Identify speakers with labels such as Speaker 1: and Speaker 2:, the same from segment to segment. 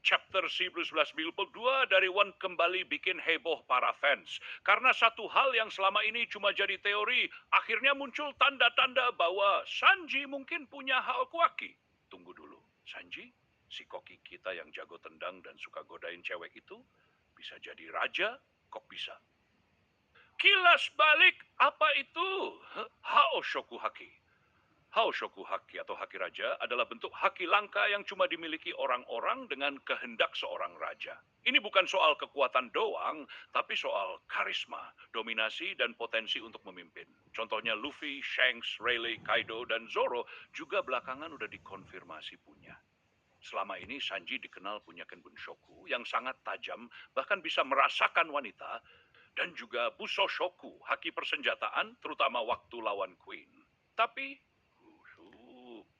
Speaker 1: Chapter 1992 dari One kembali bikin heboh para fans. Karena satu hal yang selama ini cuma jadi teori, akhirnya muncul tanda-tanda bahwa Sanji mungkin punya Haokuaki. Tunggu dulu, Sanji? Si koki kita yang jago tendang dan suka godain cewek itu? Bisa jadi raja? Kok bisa? Kilas balik, apa itu? Haoshoku Haki. Haoshoku Haki atau Haki Raja adalah bentuk haki langka yang cuma dimiliki orang-orang dengan kehendak seorang raja. Ini bukan soal kekuatan doang, tapi soal karisma, dominasi, dan potensi untuk memimpin. Contohnya Luffy, Shanks, Rayleigh, Kaido, dan Zoro juga belakangan udah dikonfirmasi punya. Selama ini Sanji dikenal punya Kenbunshoku yang sangat tajam, bahkan bisa merasakan wanita, dan juga Busoshoku, haki persenjataan, terutama waktu lawan Queen. Tapi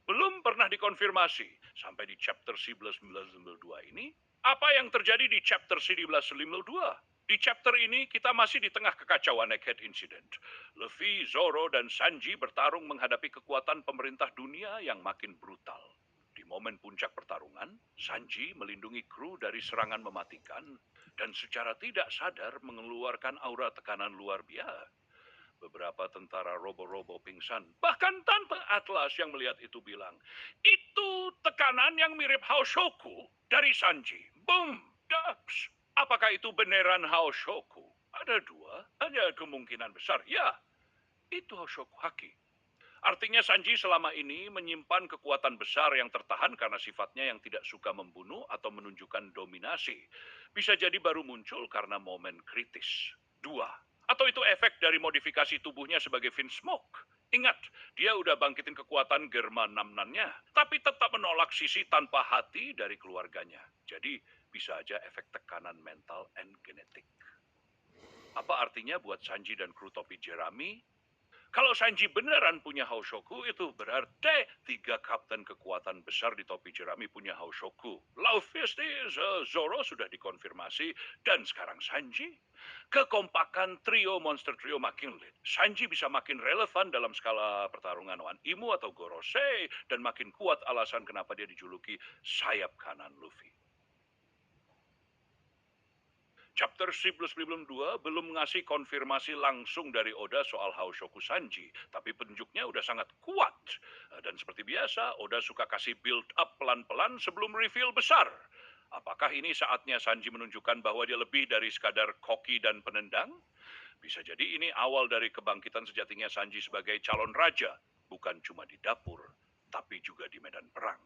Speaker 1: belum pernah dikonfirmasi sampai di chapter 1992 ini. Apa yang terjadi di chapter 1992? Di chapter ini kita masih di tengah kekacauan Egghead Incident. Luffy, Zoro, dan Sanji bertarung menghadapi kekuatan pemerintah dunia yang makin brutal. Di momen puncak pertarungan, Sanji melindungi kru dari serangan mematikan dan secara tidak sadar mengeluarkan aura tekanan luar biasa. Beberapa tentara robo-robo pingsan. Bahkan Tante Atlas yang melihat itu bilang, itu tekanan yang mirip Haoshoku dari Sanji. Boom! Daps! Apakah itu beneran Haoshoku? Ada dua, hanya kemungkinan besar. Ya, itu Haoshoku Haki. Artinya Sanji selama ini menyimpan kekuatan besar yang tertahan karena sifatnya yang tidak suka membunuh atau menunjukkan dominasi. Bisa jadi baru muncul karena momen kritis. Dua, atau itu efek dari modifikasi tubuhnya sebagai Vinsmoke. Ingat, dia udah bangkitin kekuatan Germa Namnannya, tapi tetap menolak sisi tanpa hati dari keluarganya. Jadi, bisa aja efek tekanan mental and genetik. Apa artinya buat Sanji dan kru topi Jerami? Kalau Sanji beneran punya Haoshoku, itu berarti 3 kapten kekuatan besar di topi jerami punya Haoshoku. Luffy, Zoro sudah dikonfirmasi, dan sekarang Sanji. Kekompakan trio monster trio makin lit. Sanji bisa makin relevan dalam skala pertarungan One Imu atau Gorosei, dan makin kuat alasan kenapa dia dijuluki sayap kanan Luffy. Chapter 1992 belum ngasih konfirmasi langsung dari Oda soal Haoshoku Sanji, tapi penunjuknya udah sangat kuat. Dan seperti biasa, Oda suka kasih build up pelan-pelan sebelum reveal besar. Apakah ini saatnya Sanji menunjukkan bahwa dia lebih dari sekadar koki dan penendang? Bisa jadi ini awal dari kebangkitan sejatinya Sanji sebagai calon raja, bukan cuma di dapur, tapi juga di medan perang.